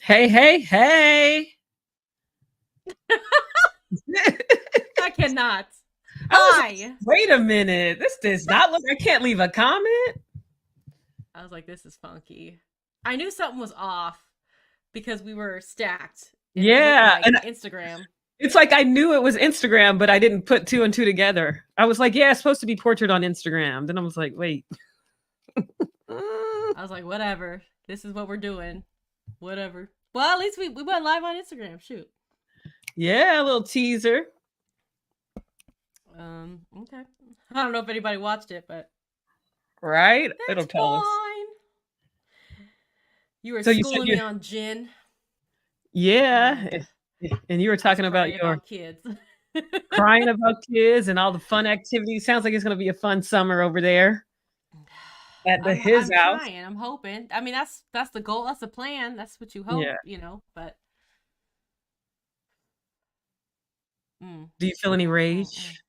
Hey, hey, hey. I cannot. I was like, Why? wait a minute. This does not look, I can't leave a comment. I was like, this is funky. I knew something was off because we were stacked and it looked Yeah. like And Instagram. it's like I knew it was Instagram, but I didn't put two and two together. I was like, yeah, it's supposed to be portrait on Instagram. Then I was like, wait. I was like, whatever. This is what we're doing. Whatever. Well, at least we went live on Instagram. Shoot. Yeah, a little teaser. Okay. I don't know if anybody watched it, but Right? It'll that's tell us. fine. You were So you said schooling you, me on gin yeah. and And you were I was talking about crying your about kids. crying about kids and all the fun activities. Sounds like it's going to be a fun summer over there at his I'm house. trying. I'm hoping. I mean, that's the goal. That's the plan. That's what you hope, Yeah. But mm, Do you feel any mm, mm. rage?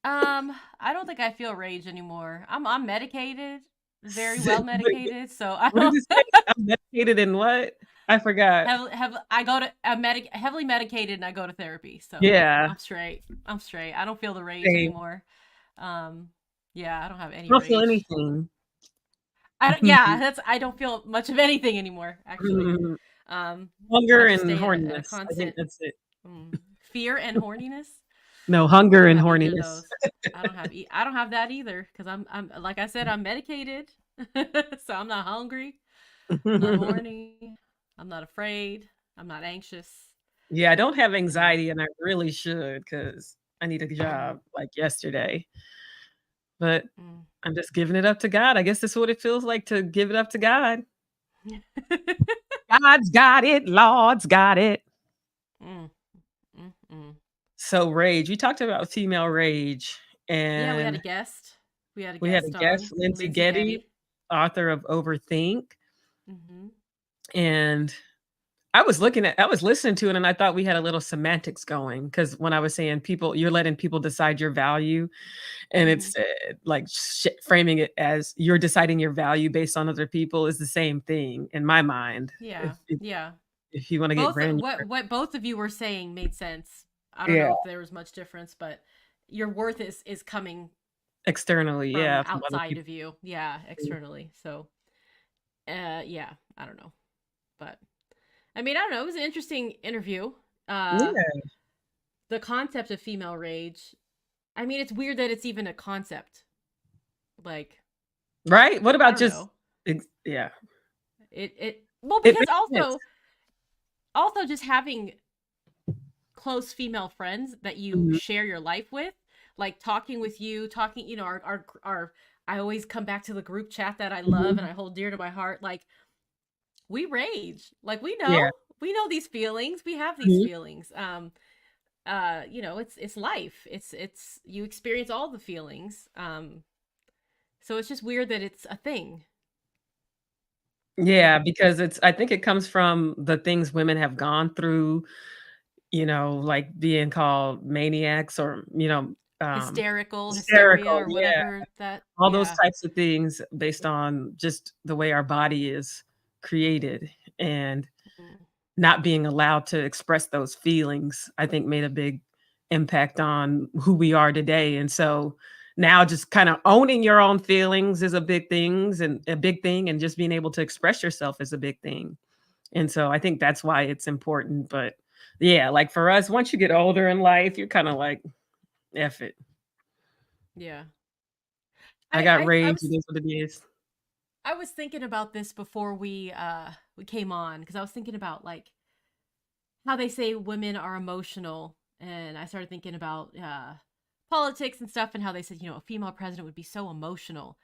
I don't think I feel rage anymore. I'm medicated, very well What medicated. So I did don't you say? I'm medicated in what? I forgot. have I go to heavily medicated and I go to therapy. So Yeah, I'm straight. I'm straight. I don't feel the rage same. anymore. Um, yeah, I don't have I any don't feel rage. anything. I don't. Yeah, that's. I don't feel much of anything anymore. Actually, Hunger I just and stay in a horniness. I think constant that's it. fear and horniness. No, I hunger don't and have either of horniness. those. I don't have that either because I'm like I said I'm medicated, so I'm not hungry. I'm not horny. I'm not afraid. I'm not anxious. Yeah, I don't have Mm, anxiety, and I really should because I need a mm, job like yesterday. But mm. I'm just giving it up to God. I guess this is what it feels like to give it up to God. God's got it. Lord's got it. mm, mm, mm. So rage. We talked about female rage, Yeah, we had a and guest. We had a we had a guest guest, on Lindsay Lindsay Getty, Getty. author of Overthink, Hmm. and I was listening to it, and I thought we had a little semantics going because when I was saying people, you're letting people decide your value, and Hmm. it's like framing it as you're deciding your value based on other people is the same thing in my mind. Yeah, yeah. If you want to get Both granular, what both of you were saying made sense. I don't yeah, know if there was much difference, but your worth is coming externally, from yeah, from other outside people. of you. Yeah, externally. So, yeah, I don't know. But I mean, I don't know. It was an interesting interview. Uh Yeah, the concept of female rage. I mean, it's weird that it's even a concept. Like, right. What I about don't just know. yeah? It well It because makes sense. also just having close female friends that you Mhm, share your life with, like talking with you, talking, our I always come back to the group chat that I love and mhm. I hold dear to my heart. Like we rage. Like Yeah. we know these feelings. We have these Mhm. feelings. It's life. It's you experience all the feelings. So it's just weird that it's a thing. Yeah, because it's I think it comes from the things women have gone through, like being called maniacs or, Hysterical, hysteria, hysterical, or yeah, whatever that, all those yeah. types of things based on just the way our body is created and Mm. not being allowed to express those feelings, I think made a big impact on who we are today, and so now just kinda owning your own feelings is a big thing, and just being able to express yourself is a big thing, and so I think that's why it's important, but yeah, like for us, once you get older in life, you're kinda like, "F it. Yeah. I I got I I rage, it was is what it is." I was thinking about this before we came on because I was thinking about like how they say women are emotional, and I started thinking about politics and stuff, and how they said a female president would be so emotional.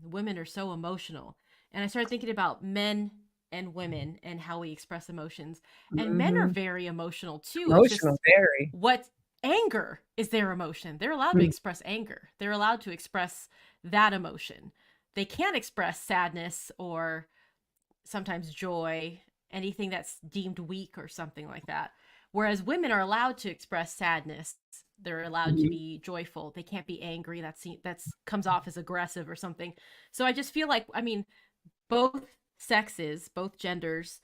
Women are so emotional, and I started thinking about men and women and how we express emotions, and men are Mhm. very emotional too. It's Emotional, just very. what anger is their emotion. They're allowed to Mm, express anger. They're allowed to express that emotion. They can't express sadness or sometimes joy, anything that's deemed weak or something like that. Whereas women are allowed to express sadness. They're allowed to mhm. be joyful. They can't be angry. That's comes off as aggressive or something. So I just feel like, I mean, both sexes, both genders,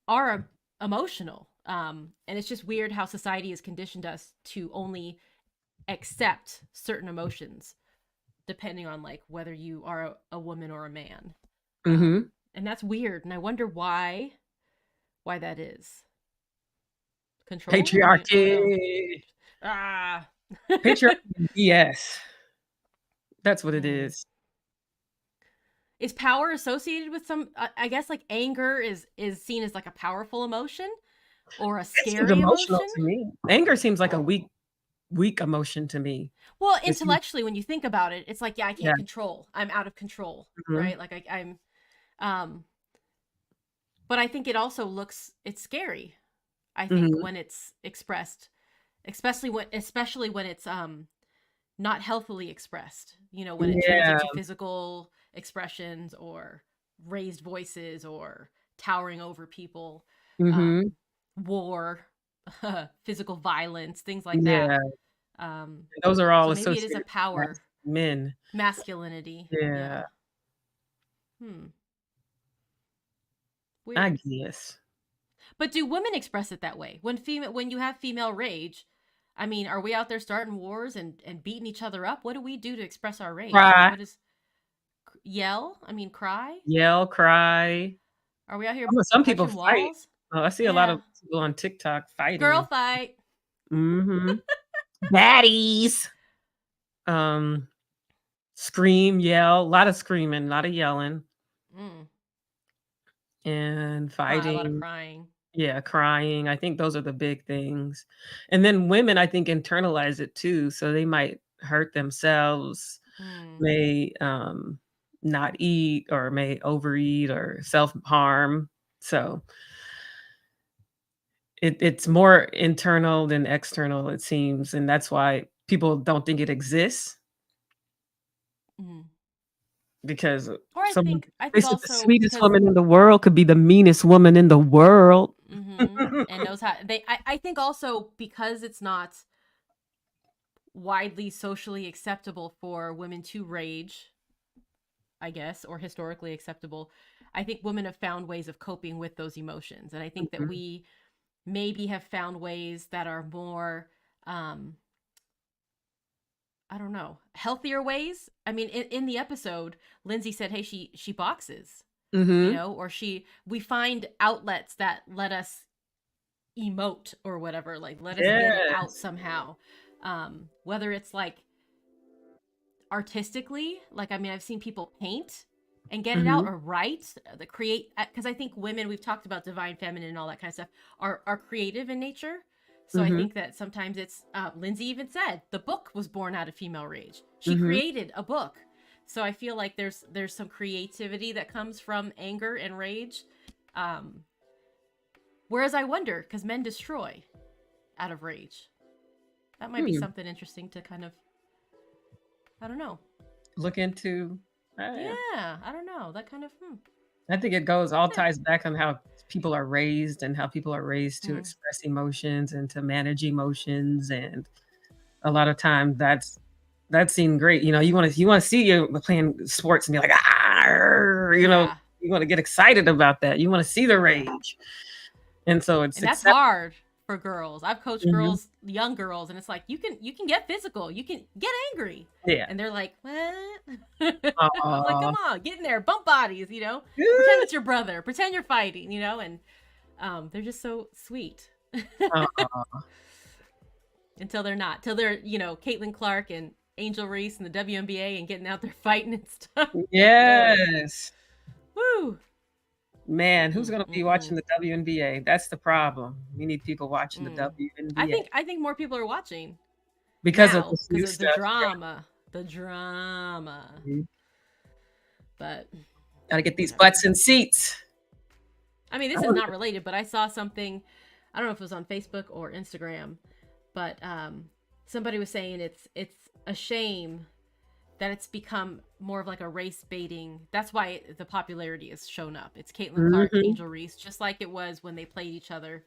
are emotional. And it's just weird how society has conditioned us to only accept certain emotions depending on like whether you are a woman or a man. Mm-hmm. And that's weird. And I wonder why that is. Control? I don't know. Patriarchy. Ah. Patriarchy. Yes, that's what it Hmm. is. Is power associated with some? I guess like anger is seen as like a powerful emotion or a It seems scary emotional emotion. to me. Anger seems like a weak emotion to me. Well, It seems, intellectually, when you think about it, it's like, yeah, I yeah. can't control. I'm out of control, Mhm. right? Like I'm, um, but I think it also it's scary. I think Mhm. when it's expressed, especially when it's not healthily expressed. You know, when it turns Yeah. into physical expressions or raised voices or towering over people, Mhm. um, war, physical violence, things like that. Yeah. Um, Those are all so maybe it is a associated with power, men. masculinity. Yeah, Yeah. Hmm. I Weird. guess. But do women express it that way? When you have female rage, I mean, are we out there starting wars and beating each other up? What do we do to express our rage? Like Cry, what is yell? I mean, cry? yell, cry. Are we out here I know some people punching fight. walls? Oh, I see a lot Yeah. of people on TikTok fighting Girl and fight. mhm. Baddies. Um, scream, yell, a lot of screaming, a lot of yelling Mm. and Cry, a lot of fighting. crying. Yeah, crying. I think those are the big things. And then women, I think, internalize it too, so they might hurt themselves, Mm. may, not eat or may overeat or self-harm. So, it's more internal than external, it seems, and that's why people don't think it exists Mm. because Or someone I they think said the also sweetest because woman in the world could be the meanest woman in the world. and knows how I think also because it's not widely socially acceptable for women to rage, I guess, or historically acceptable. I think women have found ways of coping with those emotions. And I think that Mhm, we maybe have found ways that are more um I don't know, healthier ways. I mean, in the episode, Lindsay said, "Hey, she boxes." You mhm. know, or we find outlets that let us emote or whatever, like let us get it out Yes. somehow. Whether it's like artistically, like I mean, I've seen people paint and get it out Mhm, or write, the create because I think women, we've talked about divine feminine and all that kind of stuff, are creative in nature. So I mhm, think that sometimes it's Lindsay even said the book was born out of female rage. She mhm. created a book. So I feel like there's some creativity that comes from anger and rage. Um, Whereas I wonder, because men destroy out of rage. That might be Hmm. something interesting to kind of, I don't know. Look into uh, Yeah, I don't know. That kind of, I think it goes all yeah. ties back on how people are raised and how people are raised to Hmm. express emotions and to manage emotions, and a lot of time that seemed great. You know, you wanna see you playing sports and be like, "Ah," you know, Yeah, you wanna get excited about that. You wanna see the yeah. rage, and so it's And that's accept hard for girls. I've coached Mhm. girls, young girls, and it's like you can get physical, you can get angry, Yeah. and they're like, what? I'm like, come Aw. on, get in there, bump bodies, pretend it's your brother, pretend you're fighting, and they're just so sweet. Aw. Until they're not, till they're Caitlin Clark and Angel Reese in the WNBA and getting out there fighting and stuff. Like, whoa, Yes. woo. Man, who's Mm, gonna be mm, watching mm, the WNBA? That's the problem. We need people watching the mm. WNBA I think more people are watching because of now this because new of the stuff. drama, the drama. Mhm. But Gotta get these whatever. butts in seats. I mean, I this is wanna not related, but I saw something. I don't know if it was on Facebook or Instagram, but somebody was saying it's a shame that it's become more of like a race baiting. That's why the popularity has shown up. It's Caitlin Clark, Mhm, Angel Reese, just like it was when they played each other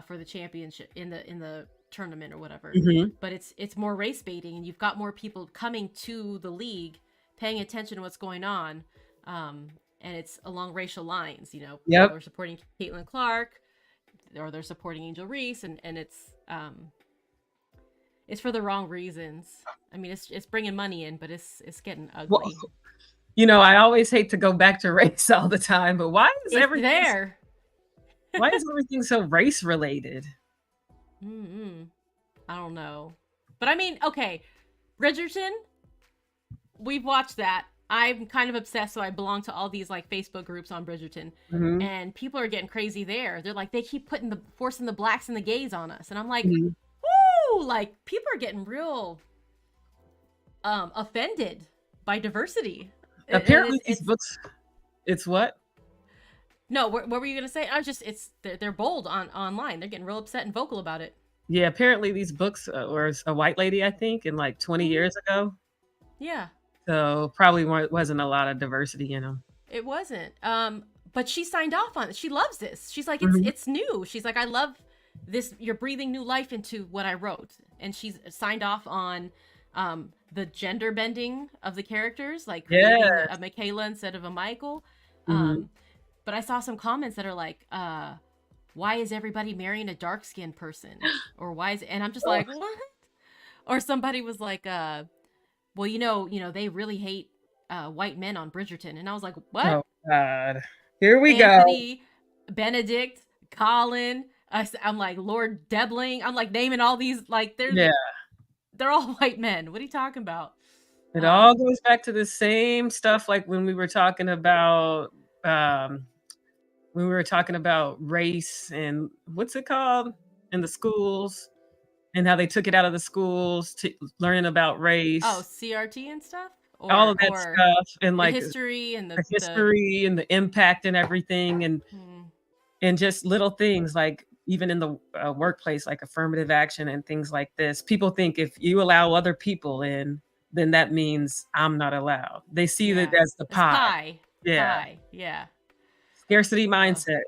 for the championship in the tournament or whatever. mhm. But it's more race baiting, and you've got more people coming to the league, paying attention to what's going on. Um, and it's along racial lines. You know, people Yep. are supporting Caitlin Clark, or they're supporting Angel Reese, and it's for the wrong reasons. I mean, it's bringing money in, but it's getting Well, ugly. I always hate to go back to race all the time, but It's there. why is everything so race related? Mm-mm. I don't know, but I mean, okay, Bridgerton. We've watched that. I'm kind of obsessed, so I belong to all these like Facebook groups on Bridgerton, Mhm, and people are getting crazy there. They're like, they keep forcing the blacks and the gays on us, and I'm like, mhm. woo! Like people are getting real offended by diversity, and Apparently these it's books it's what? no. What were you gonna say? I was just they're bold on online. They're getting real upset and vocal about it. Yeah, apparently these books, were a white lady, I think, in, like, 20 Hmm. years ago, Yeah, so probably wasn't a lot of diversity in them. it wasn't. But she signed off on it. She loves this. She's like, Mhm, it's new. She's like, I love this. You're breathing new life into what I wrote, and she's signed off on the gender bending of the characters, like creating yes, a Michaela instead of a Michael. mhm. Um, but I saw some comments that are like, why is everybody marrying a dark skinned person? Or why is, and I'm just Oh, like, what? Or somebody was like, well, they really hate white men on Bridgerton. And I was like, what? oh god. Here we go. Anthony, Benedict, Colin. I'm like Lord Debling. I'm like naming all these like Yeah, they're all white men. What are you talking about? it all Um, goes back to the same stuff like when we were talking about, um race and what's it called? In the schools, and how they took it out of the schools to learning about oh, race, CRT and stuff, all of that or stuff, and, the like, history and the the history and the impact and everything, hmm, and just little things, like, even in the, workplace, like affirmative action and things like this. People think if you allow other people in, then that means I'm not allowed. They see that yeah, as the it's pie. Yeah, pie, yeah. scarcity Uh, mindset.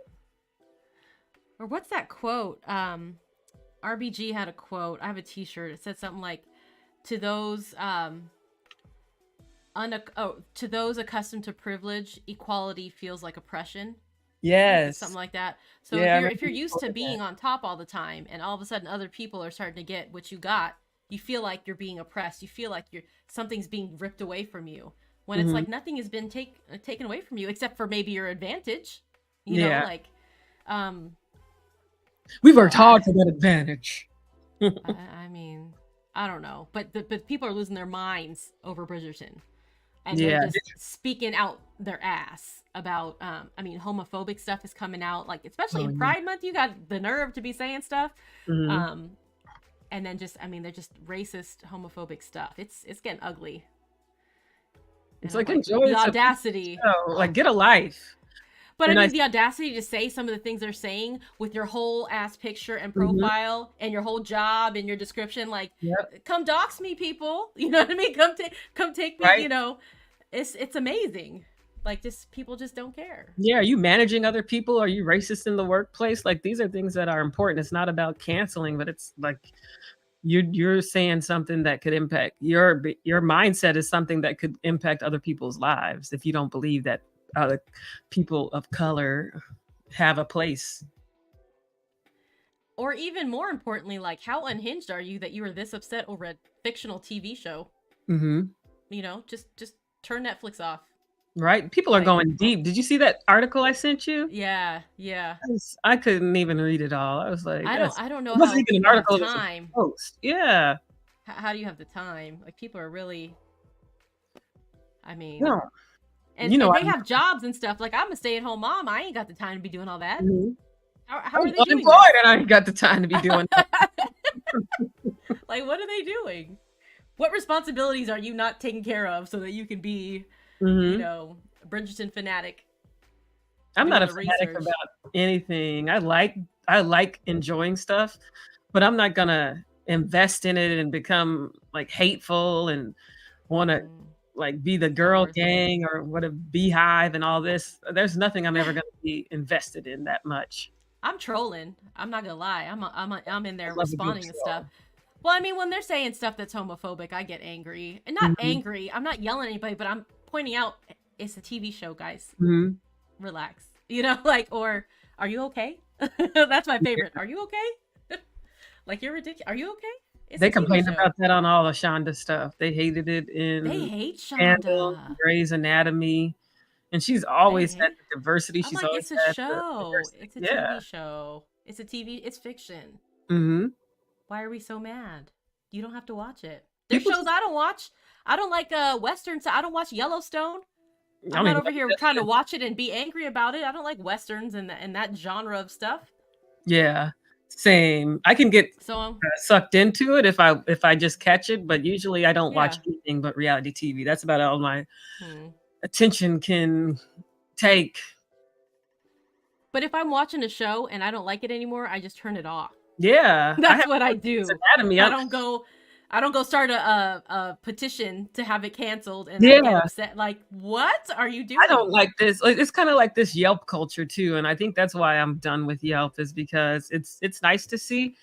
or what's that quote? RBG had a quote. I have a T-shirt. It said something like, "To those to those accustomed to privilege, equality feels like oppression." I think it's something Yes. like that. So Yeah, I remember if you're you used to quoted that. being on top all the time, and all of a sudden other people are starting to get what you got, you feel like you're being oppressed. You feel like something's being ripped away from you. When it's Mhm. like nothing has been taken away from you except for maybe your advantage. Yeah. Like um We so worked hard for that advantage. I mean, I don't know, but people are losing their minds over Bridgerton, and they're Yeah. just speaking out their ass about. I mean, homophobic stuff is coming out, like especially Oh, in yeah. Pride Month. You got the nerve to be saying stuff, Mhm. um, and then just, I mean, they're just racist, homophobic stuff. It's getting ugly, and It's I'm like, like enjoy the it so people audacity. know, like, get a life. But I And I mean, the audacity to say some of the things they're saying with your whole ass picture and Mhm. profile and your whole job and your description, like, Yep. come dox me, people. You know what I mean? Come take me. Right? It's amazing. Like, just people just don't care. Yeah, are you managing other people? Are you racist in the workplace? Like, these are things that are important. It's not about canceling, but it's like you're saying something that could impact your mindset is something that could impact other people's lives if you don't believe that other people of color have a place. Or even more importantly, like, how unhinged are you that you were this upset over a fictional TV show? Mhm. Just turn Netflix off. Right? People are Like, going deep. Did you see that article I sent you? yeah, yeah. I couldn't even read it all. I was like, "That's." I don't know It wasn't how even an people have article, it was a time. post. Yeah. How do you have the time? Like, people are really, I mean, No. and You know, they I'm have jobs and stuff. Like, I'm a stay-at-home mom. I ain't got the time to be doing all that. Mhm. How I'm are they doing unemployed this? and I ain't got the time to be doing that. Like, what are they doing? What responsibilities are you not taking care of so that you can be, Mhm. a Bridgerton fanatic I'm not doing a the fanatic research? about anything. I like enjoying stuff, but I'm not gonna invest in it and become, like, hateful and wanna, Mm, like, be the it's not girl worth it. gang or what a beehive and all this. There's nothing I'm ever gonna be invested in that much. I'm trolling. I'm not gonna lie. I'm in I there love a good responding to stuff. troll. Well, I mean, when they're saying stuff that's homophobic, I get angry. And not Mhm. angry. I'm not yelling at anybody, but I'm pointing out it's a TV show, guys. Mhm. Relax. You know, like, or are you okay? That's my favorite. Are you okay? Like, you're ridiculous. Are you okay? It's a They TV complained show. about that on all the Shonda stuff. They hated it They in hate Scandal, Shonda. Grey's Anatomy, and she's They always had hate. the diversity. I'm She's like, always it's a had the show. diversity. It's a Yeah. TV show. It's a TV. It's fiction. Mhm. Why are we so mad? You don't have to watch it. There's People shows I don't watch. I don't like westerns. I don't watch Yellowstone. I I'm don't not even over know here what trying that to is. watch it and be angry about it. I don't like westerns and that genre of stuff. Yeah. Same. I can get So sucked into it if I just catch it, but usually I don't watch yeah. anything but reality TV. That's about all my Hmm. attention can take. But if I'm watching a show and I don't like it anymore, I just turn it off. Yeah. I That's have what I Grey's do. Anatomy. I don't go start a petition to have it canceled and I get Yeah. upset. Like, what are you I don't doing? like this. Like, it's kind of like this Yelp culture too, and I think that's why I'm done with Yelp is because it's nice to see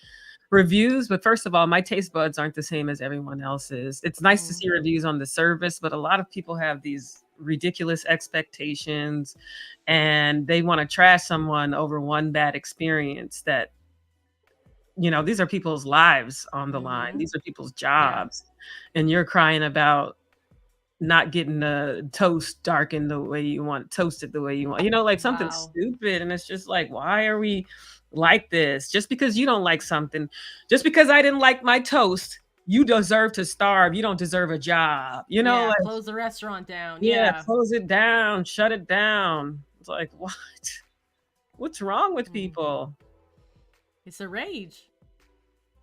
reviews, but first of all, my taste buds aren't the same as everyone else's. It's nice to Mm, see reviews on the service, but a lot of people have these ridiculous expectations and they want to trash someone over one bad experience that these are people's lives on the line. mm-hmm. These are people's Yeah. jobs. And you're crying about not getting the toast darkened the way you want, toasted the way you want, like something Wow. stupid. And it's just like, why are we like this? Just because you don't like something, just because I didn't like my toast, you deserve to starve. You don't deserve a job. Yeah. Like, Close the restaurant down. yeah, Yeah. close it down, shut it down. It's like, what? What's wrong with Mm. people? It's a rage.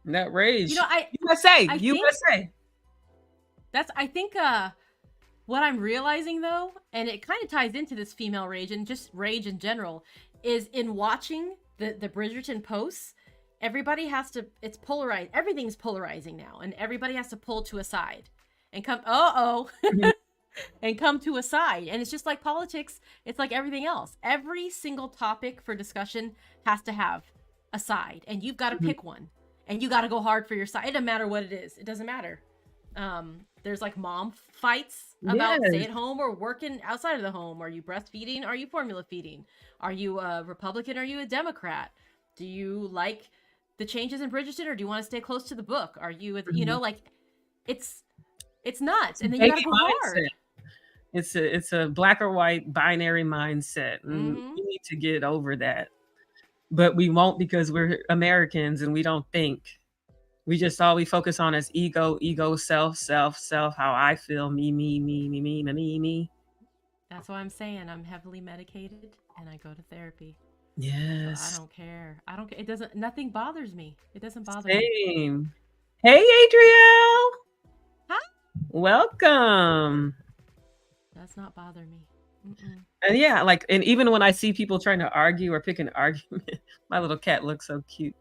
That rage. You know, USA, I think USA. I think what I'm realizing though, and it kind of ties into this female rage and just rage in general, is in watching the Bridgerton posts, everybody has to, it's polarized. Everything's polarizing now, and everybody has to pull to a side and come, Mhm, and come to a side. And it's just like politics. It's like everything else. Every single topic for discussion has to have a side, and you've got to mhm. pick one, and you got to go hard for your side. It doesn't matter what it is. It doesn't matter. There's like mom fights about stay Yes. at home or working outside of the home. Are you breastfeeding? Are you formula feeding? Are you a Republican? Are you a Democrat? Do you like the changes in Bridgerton, or do you want to stay close to the book? Are you, Mhm. like, it's nuts, It's a and then you got to baby go mindset. hard. It's a black or white binary mindset, and Mm-hmm. we need to get over that. But we won't because we're Americans and we don't think. We just all we focus on is ego, ego, self, self, self, how I feel, me, me, me, me, me, me, me, me. That's why I'm saying I'm heavily medicated and I go to therapy. So I Yes. don't care. I don't care. It doesn't, nothing bothers me. It doesn't bother me. Same. Hey, Adriel. Huh? Welcome. Does not bother me. Mm-mm. And yeah, like, and even when I see people trying to argue or pick an argument, my little cat looks so cute.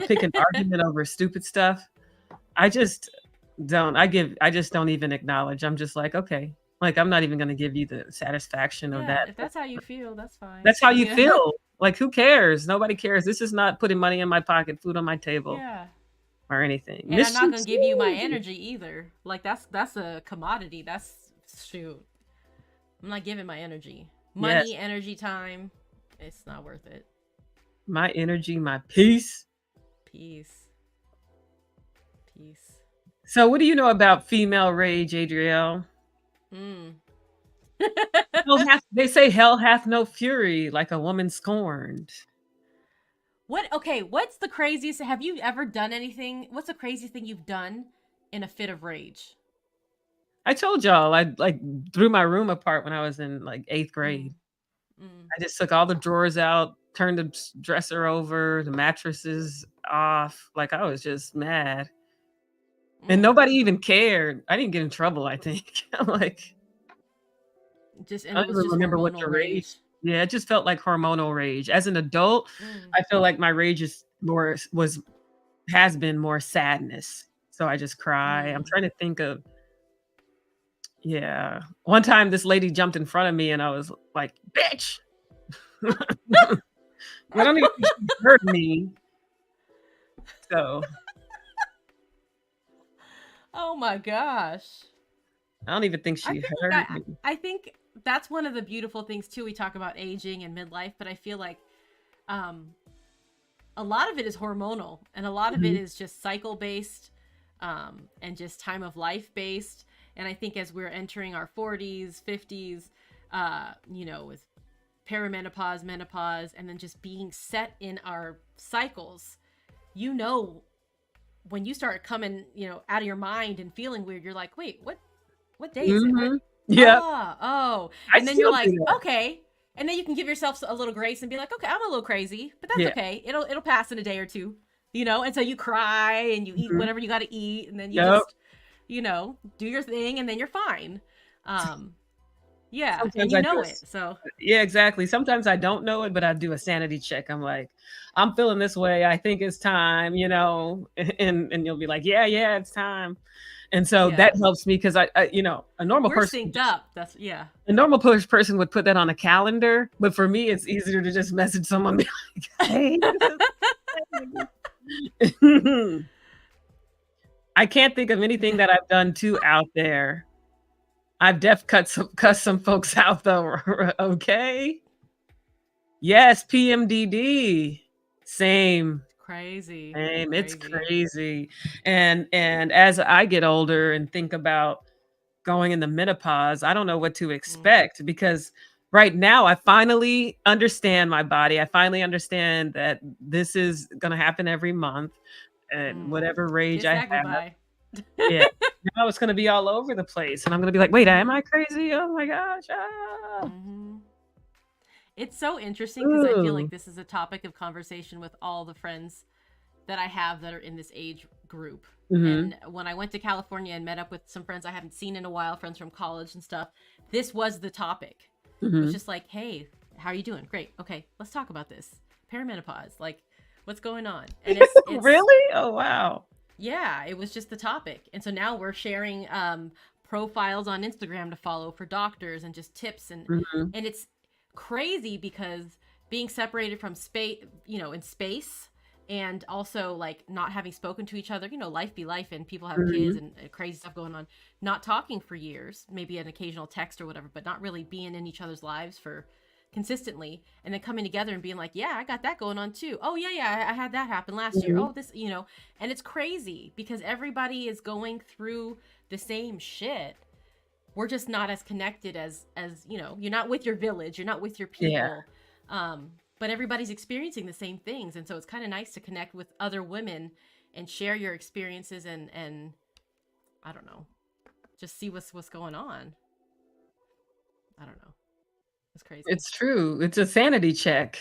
Pick an argument over stupid stuff. I just I just don't even acknowledge. I'm just like, okay. Like, I'm not even gonna give you the satisfaction of Yeah, that. if that's how you feel, that's fine. That's how you You know? feel. Like, who cares? Nobody cares. This is not putting money in my pocket, food on my table, Yeah. or anything. And I'm Miss not you gonna give you my too. energy either. Like that's a commodity. That's shoot. I'm not giving my energy. Yes. Money, energy, time. It's not worth it. My energy, my peace. Peace. Peace. So what do you know about female rage, Adriel? Mm. They say hell hath no fury like a woman scorned. What's the craziest, have you ever done anything? What's the craziest thing you've done in a fit of rage? I told y'all I like threw my room apart when I was in like 8th grade. Mm. Mm. I just took all the drawers out, turned the dresser over, the mattresses off. Like, I was just mad. And Mm. nobody even cared. I didn't get in trouble, I think. I'm like, Just, and I it don't was even just remember what hormonal the rage. rage. Yeah, it just felt like hormonal rage. As an adult, Mm. I feel like my rage is more was has been more sadness. So I just cry. I'm Mm. trying to think of yeah. One time this lady jumped in front of me and I was like, "Bitch." I don't even think she heard me. So, Oh my gosh. I don't even think I she think heard that me. I think that's one of the beautiful things too. We talk about aging and midlife, but I feel like um a lot of it is hormonal and a lot of it Mhm. is just cycle based, and just time of life based. And I think as we're entering our 40s, 50s, with perimenopause, menopause, and then just being set in our cycles, you know, when you start coming, out of your mind and feeling weird, you're like, wait, what day is it? Mhm. Yep. Oh. I And then you're still do like, that. okay. And then you can give yourself a little grace and be like, okay, I'm a little crazy, but that's Yeah. okay. It'll pass in a day or two, And so you cry and you eat Mhm. whatever you got to eat, and then you Yep. just, do your thing, and then you're fine. Um, yeah, and Sometimes I do it. it. So, Yeah, exactly. Sometimes I don't know it, but I do a sanity check. I'm like, I'm feeling this way. I think it's time, and you'll be like, yeah, yeah, it's time. And so yeah, that helps me because a normal we're person, synced up. That's yeah. person would put that on a calendar, but for me, it's easier to just message someone, be like, hey, this is. I can't think of anything that I've done too out there. I've cussed some folks out though. Okay. Yes, PMDD. Same, Crazy, same. It's crazy. crazy. And as I get older and think about going into menopause, I don't know what to Mm, expect because right now I finally understand my body. I finally understand that this is gonna happen every month at mm. whatever rage Kiss I that have. goodbye. Yeah. Now it's gonna be all over the place, and I'm gonna be like, "Wait, am hmm I crazy? Oh my gosh, ah." hmm It's so interesting because I feel like Ooh. this is a topic of conversation with all the friends that I have that are in this age group. Mhm, And when I went to California and met up with some friends I haven't seen in a while, friends from college and stuff, this was the topic. It was mhm. just like, hey, how are you doing? Great. Okay, let's talk about this. Perimenopause. Like, what's going on? And it's Really? Oh, wow. yeah, it was just the topic. And so now we're sharing profiles on Instagram to follow for doctors and just tips, Mhm, and it's crazy because being separated from space, in space, and also like not having spoken to each other, life be life, and people have kids mhm, and crazy stuff going on, not talking for years, maybe an occasional text or whatever, but not really being in each other's lives for consistently, and then coming together and being like, yeah, I got that going on too. Oh yeah, yeah, I had that happen last year. mhm. Oh, this, and it's crazy because everybody is going through the same shit. We're just not as connected as you're not with your village, you're not with your Yeah. people, but everybody's experiencing the same things, and so it's kind of nice to connect with other women and share your experiences, and I don't know, just see what's going on. I don't know, it's crazy. It's true. It's a sanity check.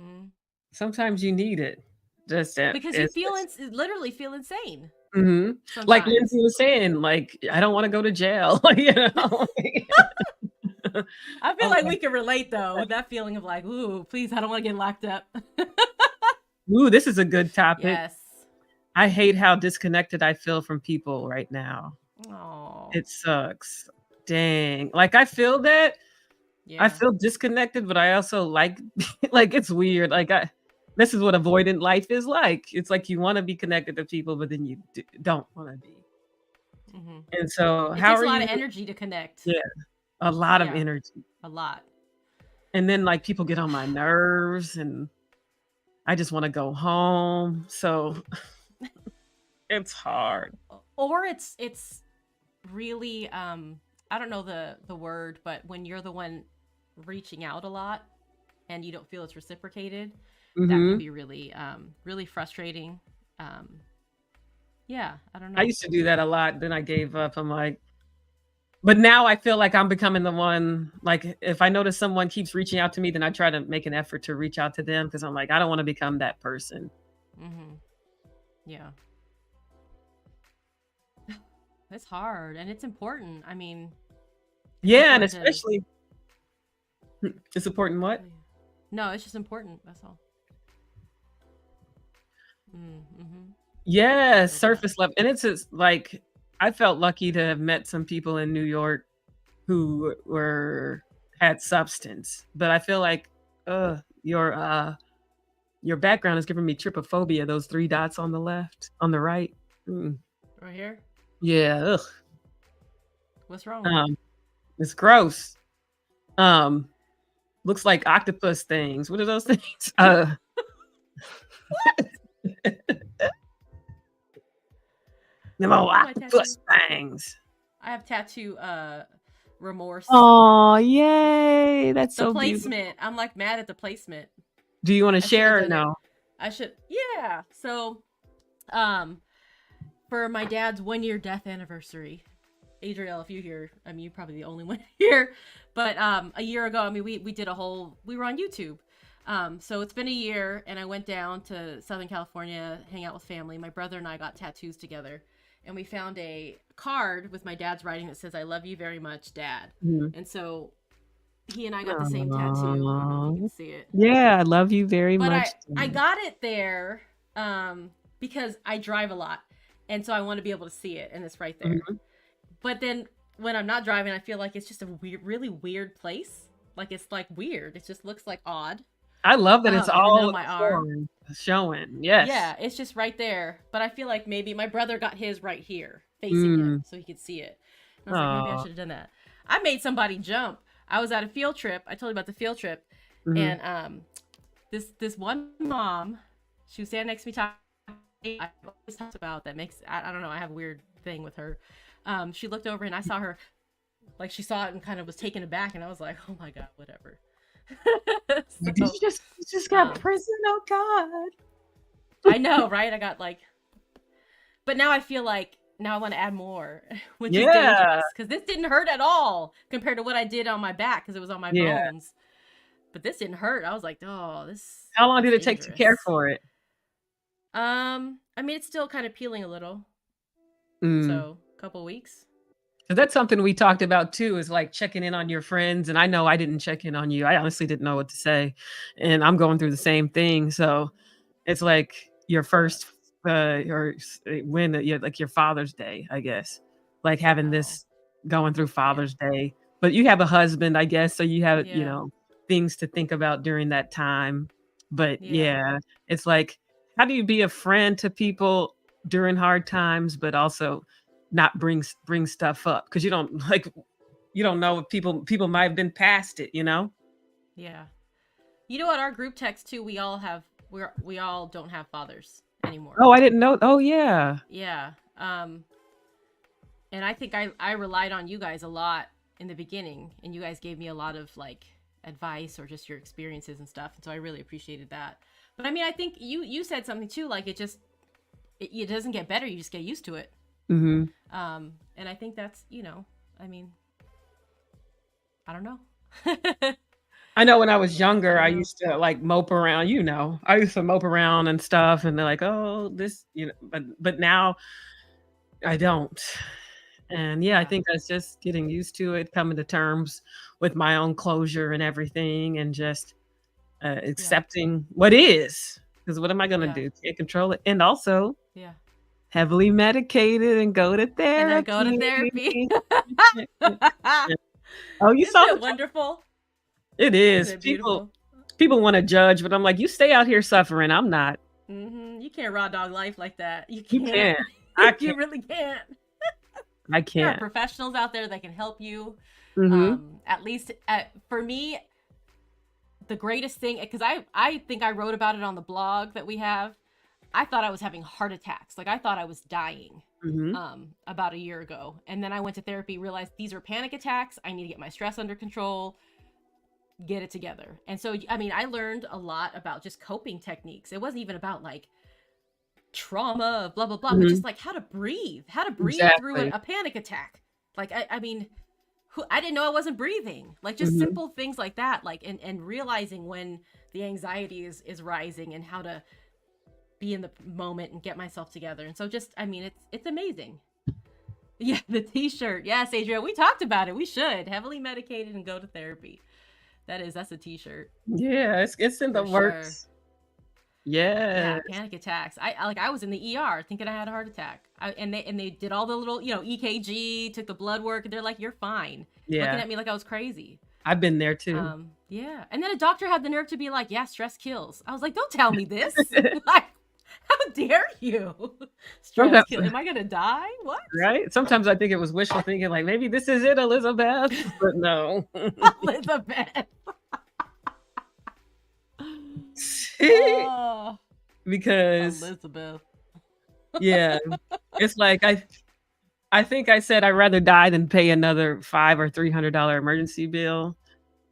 Mm. Sometimes you need it. Just Because you it's literally feel insane mhm. Like sometimes. Lindsay was saying, like, I don't wanna go to jail, I feel I'm like like, we can relate though, that feeling of like, ooh, please, I don't want to get locked up. "Ooh, this is a good topic." Yes. I hate how disconnected I feel from people right now. Oh, It sucks. Dang. Like, I feel that. I yeah. feel disconnected, but I also like like, it's weird. Like, this is what avoidant life is like. It's like you wanna be connected to people, but then you don't wanna be. hmm And so, It how takes are a lot you? of energy to connect. Yeah, a lot of Yeah, energy. a lot. And then, like, people get on my nerves, and I just wanna go home. So, it's hard. Or it's really I don't know the word, but when you're the one reaching out a lot and you don't feel it's reciprocated, that can Mhm. be really really frustrating. Um yeah, I don't I know. used to do that a lot, then I gave up. I'm like, but now I feel like I'm becoming the one, like, if I notice someone keeps reaching out to me, then I try to make an effort to reach out to them because 'cause I'm like, I don't wanna become that person. Mhm. Yeah. It's hard and it's important. I mean, it's Yeah, and important to especially it's important what? no, it's just important. That's all. Mhm. I Yes, feel that. surface level, and it's just like, I felt lucky to have met some people in New York who were had substance, but I feel like, ugh, your background is giving me trypophobia, those 3 dots on the left on the right. Mm, Right here. yeah, ugh, What's wrong with it? um, it's gross. Um, looks like octopus things. What are those things? Them old Oh, my tattoo. octopus things. I have tattoo remorse. Oh, yay. That's The so beautiful. placement. I'm like mad at the placement. Do you want to I should have share or done it. no? I should. Yeah. So, um, for my dad's 1 year death anniversary, Adriel, if you hear, I mean, you're probably the only one here, but a year ago, I mean, we did we were on YouTube. So it's been a year, and I went down to Southern California, hang out with family. My brother and I got tattoos together, and we found a card with my dad's writing that says, "I love you very much, Dad." Mhm. And so he and I got the same tattoo. I don't know if you Aw. can see it, Yeah, I love you very but much. I got it there because I drive a lot, and so I want to be able to see it, and it's right there. Mhm. But then when I'm not driving, I feel like it's just a weird, really weird place. Like it's like weird. It just looks like odd. I love that it's In the middle all of my arm. showing. Yes. Yeah, it's just right there. But I feel like maybe my brother got his right here, facing him, so he could see it. And I was like, maybe I should have done that. I made somebody jump. I was at a field trip. I told you about the field trip, and this one mom, she was standing next to me talking. I always talked about that makes I don't know. I have a weird thing with her. She looked over and I saw her, like she saw it and kind of was taken aback, and I was like, oh my god, whatever. So, you just got prison? Oh God. I know, right? I got like, but now I feel like now I want to add more, which is dangerous because this didn't hurt at all compared to what I did on my back because it was on my bones. But this didn't hurt. I was like, oh, this. How long did it take to care for it? I mean, it's still kind of peeling a little. So a couple weeks. That's something we talked about too, is like checking in on your friends. And I know I didn't check in on you. I honestly didn't know what to say. And I'm going through the same thing. So it's like your first or when like your Father's Day, I guess. Like having this going through Father's Day. But you have a husband, I guess. So you have, things to think about during that time. But it's like, how do you be a friend to people during hard times, but also not bring stuff up? Because you don't know if people might have been past it, Yeah. You know what? Our group text too, we all don't have fathers anymore. Oh, I didn't know. Oh yeah. Yeah. And I think I relied on you guys a lot in the beginning, and you guys gave me a lot of like advice or just your experiences and stuff. And so I really appreciated that. But I mean, I think you said something too, like it doesn't get better. You just get used to it. Mm-hmm. And I think that's, I mean, I don't know. I know when I was younger, I used to like mope around, I used to mope around and stuff. And they're like, oh, this, but now I don't. And I think that's just getting used to it, coming to terms with my own closure and everything, and just accepting what is. Because what am I going to do? Can't control it. And also, heavily medicated and go to therapy. Oh, you saw it wonderful? It is. People want to judge, but I'm like, you stay out here suffering. I'm not. Mm-hmm. You can't raw dog life like that. You can't. You really can't. I can't. There are professionals out there that can help you. Mm-hmm. At least for me, the greatest thing, because I think I wrote about it on the blog that we have. I thought I was having heart attacks. Like I thought I was dying about a year ago. And then I went to therapy, realized these are panic attacks. I need to get my stress under control, get it together. And so, I mean, I learned a lot about just coping techniques. It wasn't even about like trauma, blah, blah, blah, but just like how to breathe through a panic attack. Like, I mean, I didn't know I wasn't breathing. Like just simple things like that. Like, and realizing when the anxiety is rising and how to be in the moment and get myself together. And so just, I mean, it's amazing. Yeah, the t-shirt. Yes, Adrian, we talked about it. We should heavily medicated and go to therapy. That's a t-shirt. Yeah, it's in the works. Sure. Yeah, panic attacks. I was in the ER thinking I had a heart attack. And they did all the little, EKG, took the blood work, and they're like, "You're fine." Yeah. Looking at me like I was crazy. I've been there too. Yeah. And then a doctor had the nerve to be like, "Yeah, stress kills." I was like, "Don't tell me this." Like, How dare you? Stress Sometimes, kill. Am I gonna die? What? right? Sometimes I think it was wishful thinking, like maybe this is it, Elizabeth. But no. Elizabeth. Oh, Because Elizabeth. yeah, it's like I think I said I'd rather die than pay another $500 or $300 emergency bill.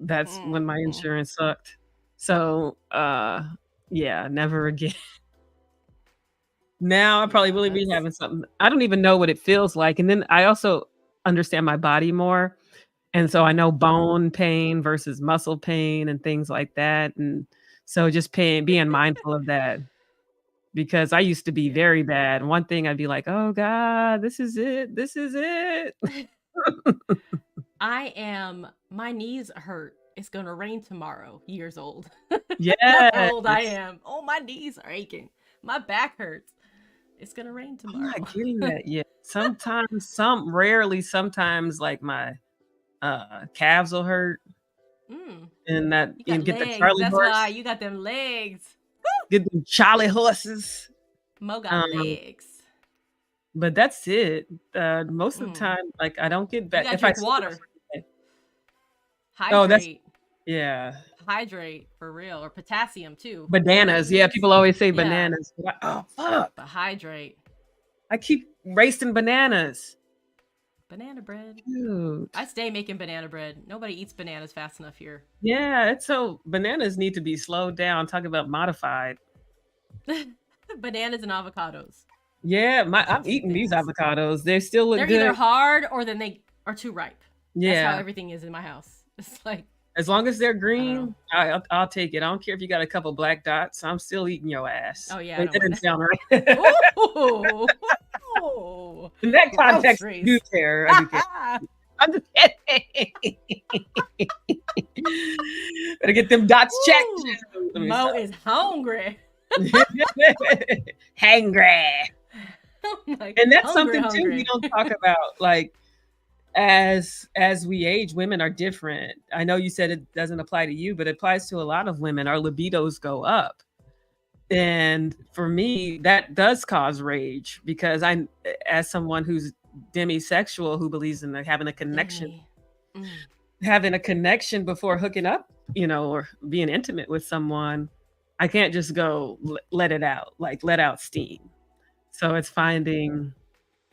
That's when my Mm. insurance sucked. So, yeah, never again. Now I probably Yeah, really be that's having something. I don't even know what it feels like, and then I also understand my body more, and so I know mm. bone pain versus muscle pain and things like that, and so just paying being mindful of that because I used to be Yeah. very bad. One thing I'd be like, "Oh god, this is it. This is it." My knees hurt. It's gonna rain tomorrow, years old. That's how old I Yes. am. Oh, my knees are aching. My back hurts. It's gonna rain I'm tomorrow. not getting that yet. Sometimes, rarely, sometimes, like, my, calves will hurt Mm, and that you got and get the legs. Charlie That's why horse, you got them legs. get them Charlie horses, Mo got um, legs. but that's it. Most of the Mm. time, like, I don't get You back gotta if I drink sleep water. okay. Oh, that's Hydrate. yeah. Hydrate for real. Or potassium too. Bananas, yeah, Vitamins. people always say Yeah. bananas. Oh, fuck. But hydrate. I keep wasting bananas. Banana bread. Dude. I stay making banana bread. Nobody eats bananas fast enough here. Yeah, it's so bananas need to be slowed down. Talk about modified. Bananas and avocados. Yeah, Those are I'm the two eating these things. avocados. They still look They're either good. hard or then they are too ripe. That's how Yeah, everything is in my house. It's like, as long as they're I don't know. green, I'll take it. I don't care if you got a couple black dots. I'm still eating your ass. Oh yeah, I Wait, don't that want didn't that. sound right. Oh, oh, In that context, I do groceries. care. I do care. I'm just kidding. Better get them dots checked. Ooh, Let me Mo stop. is hungry. Hangry. I'm like And that's hungry, something too we hungry. don't talk about. Like as we age, women are different. I know you said it doesn't apply to you, but it applies to a lot of women. Our libidos go up. And for me, that does cause rage because as someone who's demisexual who believes in Demi. Mm. having a connection before hooking up, or being intimate with someone, I can't just go let it out, like let out steam. So it's finding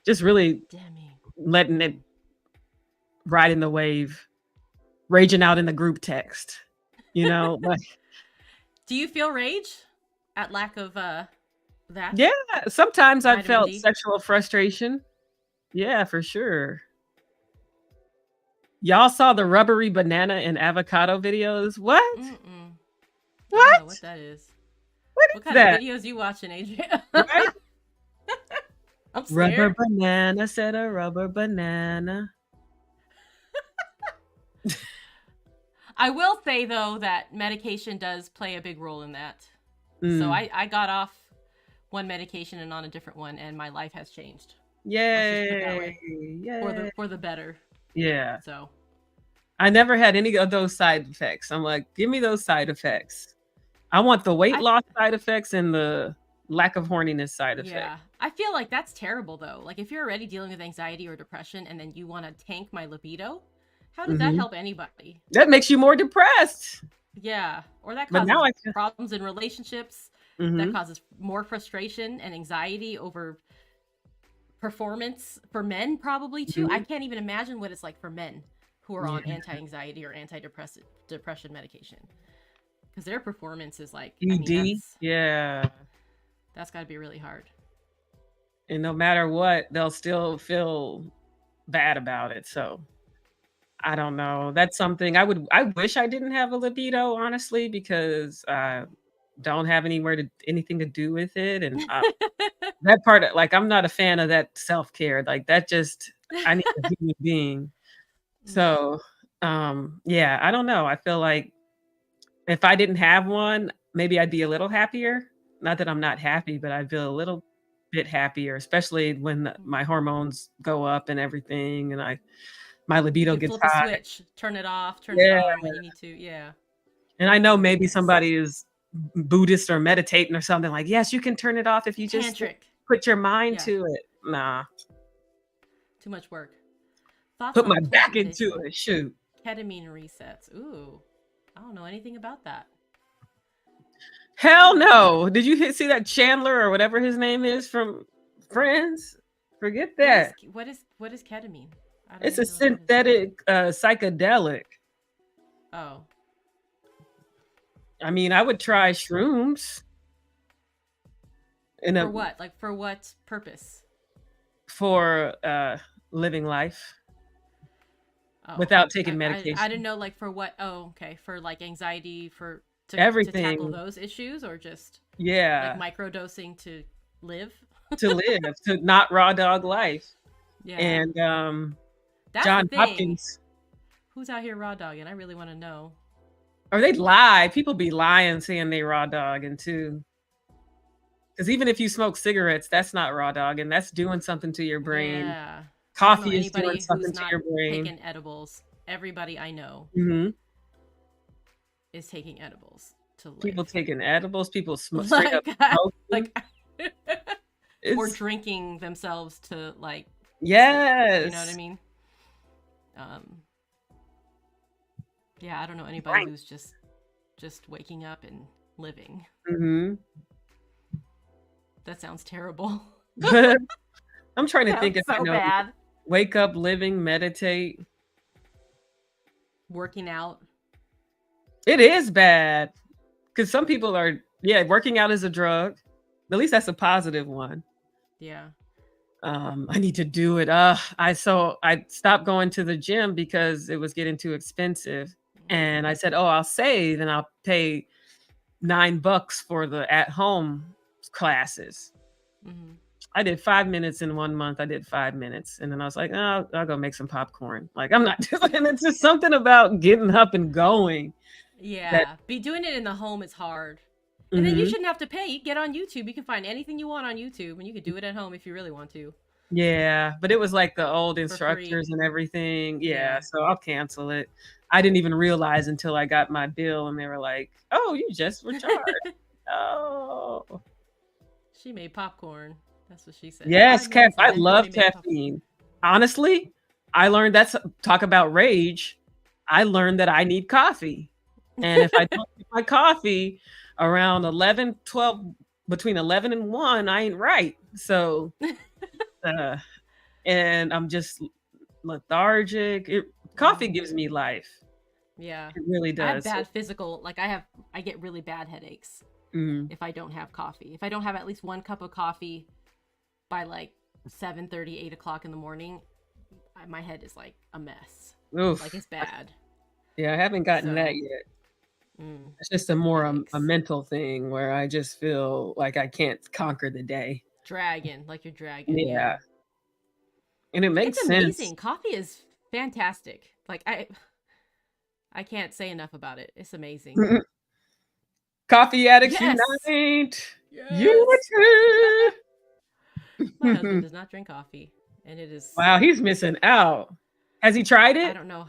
just really Demi. letting it ride in the wave, raging out in the group text, like Do you feel rage at lack of that yeah, sometimes I've vitamin felt D? sexual frustration. Yeah, for sure. Y'all saw the rubbery banana and avocado videos? What? Mm-mm. I don't know what What? that is. What What is kind of that? videos you watching, Adrian? Right? I'm Rubber scared. banana said a rubber banana. I will say though that medication does play a big role in that. So Mm. I got off one medication and on a different one, and my life has changed. Let's just put it that way. Yay. Yay. For the better. Yeah. So I never had any of those side effects. I'm like, give me those side effects. I want the weight I loss side effects and the lack of horniness side effects. yeah. I feel like that's terrible though. Like if you're already dealing with anxiety or depression and then you want to tank my libido, how does that Mhm. help anybody? That makes you more depressed. Yeah. Or that But now causes I can. problems in relationships. That Mhm. causes more frustration and anxiety over performance for men probably too. I Mhm. can't even imagine what it's like for men who are Yeah. on anti-anxiety or depression medication because their performance is like, I mean, ED. Yeah. that's got to be really hard. And no matter what, they'll still feel bad about it. So I don't know. That's something I wish I didn't have a libido, honestly, because I don't have anything to do with it. And that part, like, I'm not a fan of that self-care. Like that just I need a human being. Mm. So yeah, I don't know. I feel like if I didn't have one, maybe I'd be a little happier. Not that I'm not happy, but I feel a little bit happier, especially when my hormones go up and everything, and my You libido can gets flip a high. switch, turn it off, turn it Yeah, on when you need to. Yeah. and I know maybe Yes. somebody is Buddhist or meditating or something like, yes, you can turn it off if you just Tantric. put your mind Yeah. to it. Nah, Too much work. Thoughts put on my plant back into medicine. it. Shoot. Ketamine resets. Ooh. I don't know anything about that. Hell no. Did you see that Chandler or whatever his name is from Friends? Forget that. What is ketamine? I don't It's a even know what that is. synthetic psychedelic. Oh. I mean, I would try shrooms. For what? Like for what purpose? For living life. Oh. Without taking medication. I didn't know like for what. Oh, okay. For like anxiety, to everything. tackle those issues, or just like microdosing to live. To live, to not raw dog life. Yeah. And that's John Hopkins. Who's out here raw dogging? I really want to know. Or they lie. People be lying saying they raw dogging too. Because even if you smoke cigarettes, that's not raw dogging. That's doing something to your brain. Yeah. Coffee is doing something to your brain. Taking edibles. Everybody I know is taking edibles to live. People taking edibles. People straight up smoking. Or drinking themselves to like. Yes. Sleep, you know what I mean? Yeah, I don't know anybody who's just waking up and living. That sounds terrible. I'm trying to think if I know. Bad. Wake up, living, meditate. Working out. It is bad. Because some people are, working out is a drug. At least that's a positive one. Yeah. I need to do it. I stopped going to the gym because it was getting too expensive. And I said, I'll save and I'll pay $9 for the at-home classes. I did 5 minutes in 1 month. I did 5 minutes. And then I was like, I'll go make some popcorn. Like, I'm not doing it. It's just something about getting up and going. Yeah. Be doing it in the home is hard. And then you shouldn't have to pay. You get on YouTube. You can find anything you want on YouTube, and you can do it at home if you really want to. Yeah, but it was like the old instructors and everything. Yeah, so I'll cancel it. I didn't even realize until I got my bill, and they were like, "Oh, you just were charged." Oh. She made popcorn. That's what she said. Yes, I love caffeine. Honestly, I learned talk about rage. I learned that I need coffee. And if I don't get my coffee around 11, 12, between 11 and 1, I ain't right. So, and I'm just lethargic. Coffee gives me life. Yeah. It really does. I have bad physical, like I get really bad headaches if I don't have coffee. If I don't have at least 1 cup of coffee by like 7:30, 8 o'clock in the morning, my head is like a mess. Oof. Like it's bad. Yeah, I haven't gotten that yet. It's just a more a mental thing where I just feel like I can't conquer the day. Like you're dragging. Yeah. And it makes sense. It's amazing. Coffee is fantastic. Like I can't say enough about it. It's amazing. Coffee addicts unite. Unity. My husband does not drink coffee, and it is. Wow, he's missing out. Has he tried it? I don't know.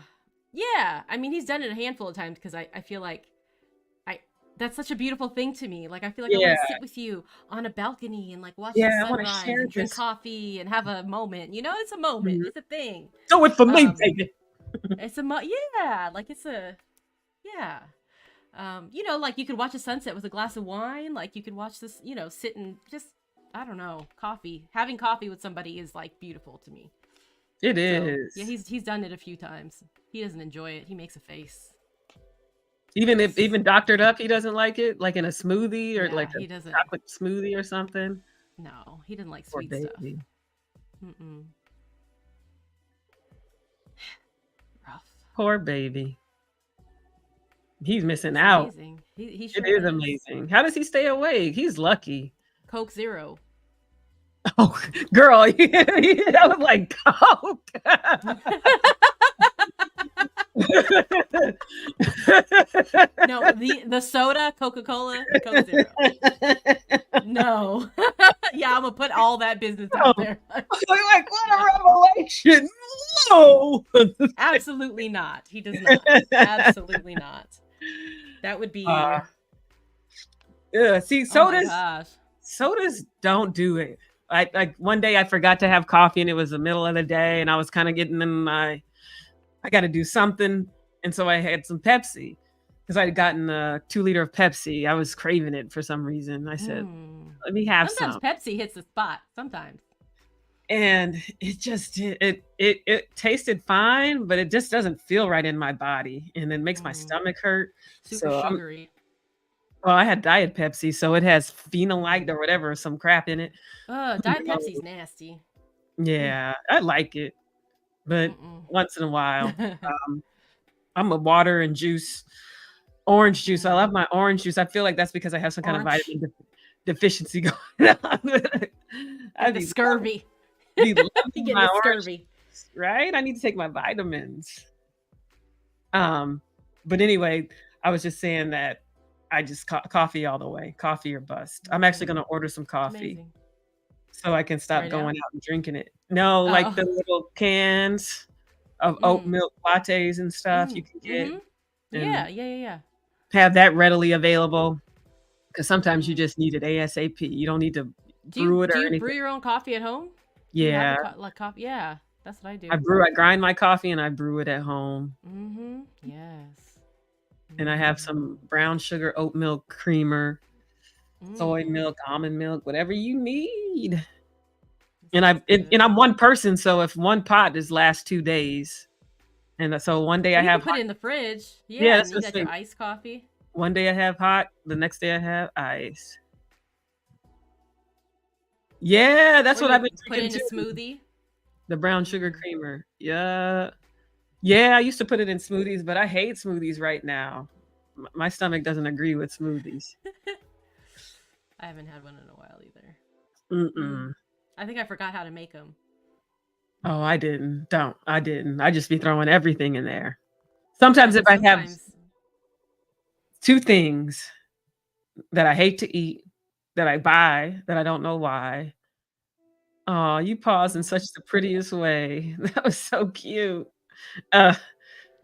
Yeah, I mean, he's done it a handful of times because I feel like that's such a beautiful thing to me. Like I feel like I want to sit with you on a balcony and like watch the sunrise and drink coffee and have a moment. You know, it's a moment. It's a thing. Do it for me, baby. It's like it's a you know, like you could watch a sunset with a glass of wine. Like you could watch this, you know, sit and just I don't know, having coffee with somebody is like beautiful to me. It is. Yeah, he's done it a few times. He doesn't enjoy it. He makes a face. Even doctored up, he doesn't like it, like in a smoothie or like a chocolate smoothie or something. No, he didn't like sweet stuff. Rough. Poor baby. He's missing out. Amazing. He sure it is amazing. How does he stay awake? He's lucky. Coke Zero. Oh, girl, I was like Coke. No, the soda, Coca-Cola, Coke Zero. No. Yeah, I'm gonna put all that business out there. Like, what a revelation. No. Absolutely not. He does not. Absolutely not. That would be Yeah, see, Oh my sodas gosh. sodas don't do it. Like one day I forgot to have coffee and it was the middle of the day and I was kind of getting in my I got to do something, and so I had some Pepsi because I'd gotten a 2 liter of Pepsi. I was craving it for some reason. I said, Mm. "Let me have Sometimes some," Pepsi hits the spot. Sometimes. and it just it tasted fine, but it just doesn't feel right in my body, and it makes my Mm. stomach hurt. Super So I'm sugary. well, I had Diet Pepsi, so it has phenolite Mm. or whatever, some crap in it. Who Diet Pepsi's knows? nasty. Mm. Yeah, I like it, but Mm-mm. once in a while. Um, I'm a water and juice, orange juice. I Mm. love my orange juice. I feel like that's because I have some kind of Orange. vitamin deficiency going on. Get I'd the be scurvy. You loving getting my the orange scurvy. juice, right? I need to take my vitamins. Um, but anyway, I was just saying that I just coffee all the way, coffee or bust. I'm actually Mm. gonna order some It's coffee amazing. so I can stop Right going now? out and drinking it. No, like Oh. the little cans of oat Mm. milk lattes and stuff you Mm. can get Mm-hmm. and Yeah. Yeah. Yeah. Yeah. have that readily available. 'Cause sometimes you Mm. just need it ASAP. You don't need to Do you brew it do or you brew anything. your own coffee at home? Do you have Yeah, like coffee? Yeah, that's what I I do. brew I grind my coffee and I brew it at home, Mm-hmm. Yes. and I have Mm. some brown sugar oat milk creamer, soy Mm. milk, almond milk, whatever you need. That And sounds good. I'm one person, so if one pot is last 2 days, and so one day I Well, you can have put hot it in the fridge. yeah, Yeah, that's and you just got your thing. iced coffee. One day I have hot, the next day I have ice. Yeah, that's Or what you I've been put it drinking in a too, smoothie. the brown sugar Mm. creamer. Yeah. Yeah, I used to put it in smoothies, but I hate smoothies right now. My stomach doesn't agree with smoothies. I haven't had one in a while either. Mm. Mm-mm. I think I forgot how to make them. Oh, I didn't. Don't. I didn't. I just be throwing everything in there. Sometimes Yeah, if because I have sometimes. 2 things that I hate to eat, that I buy, that I don't know why. Oh, you paused in Mm. such the prettiest way. That was so cute. Uh,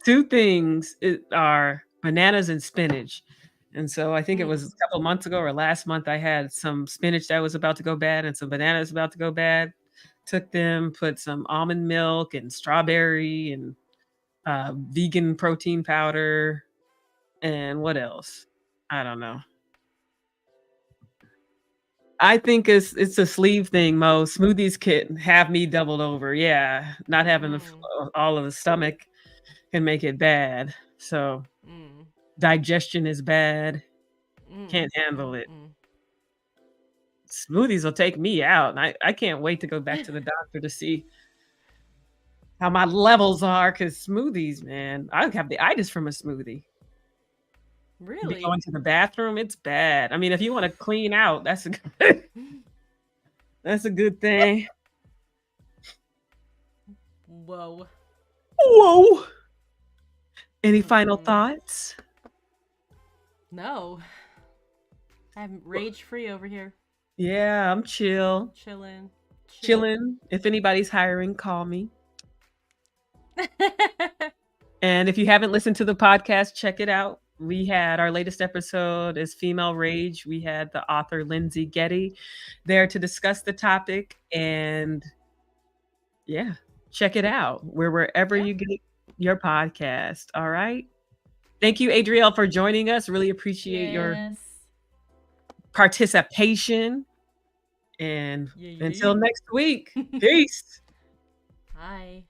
2 things are bananas and spinach. And so I think it was Mm. a couple months ago or last month, I had some spinach that was about to go bad and some bananas about to go bad. Took them, put some almond milk and strawberry and vegan protein powder and what else? I don't know. I think it's a sleeve thing, Mo. Smoothies can have me doubled over. Yeah, not having Mm. all of the stomach can make it bad. So Mm. digestion is bad. Mm. Can't handle it. Mm. Smoothies will take me out, and I can't wait to go back Mm. to the doctor to see how my levels are. Cause smoothies, man, I have the itis from a smoothie. Be Really? going to the bathroom, it's bad. I mean, if you wanna clean out, that's a good that's a good thing. Whoa. Whoa. Any final Mm-mm. thoughts? No. I'm rage free over here. Yeah, I'm chill. Chilling. Chill. Chilling. If anybody's hiring, call me. And if you haven't listened to the podcast, check it out. We had our latest episode is Female Rage. We had the author Lindsay Getty there to discuss the topic. And yeah, check it out. We're wherever Yeah. you get your podcast. All right. Thank you, Adrielle, for joining us. Really appreciate your Yes. participation. And Yeah, until yeah. next week, peace. Hi.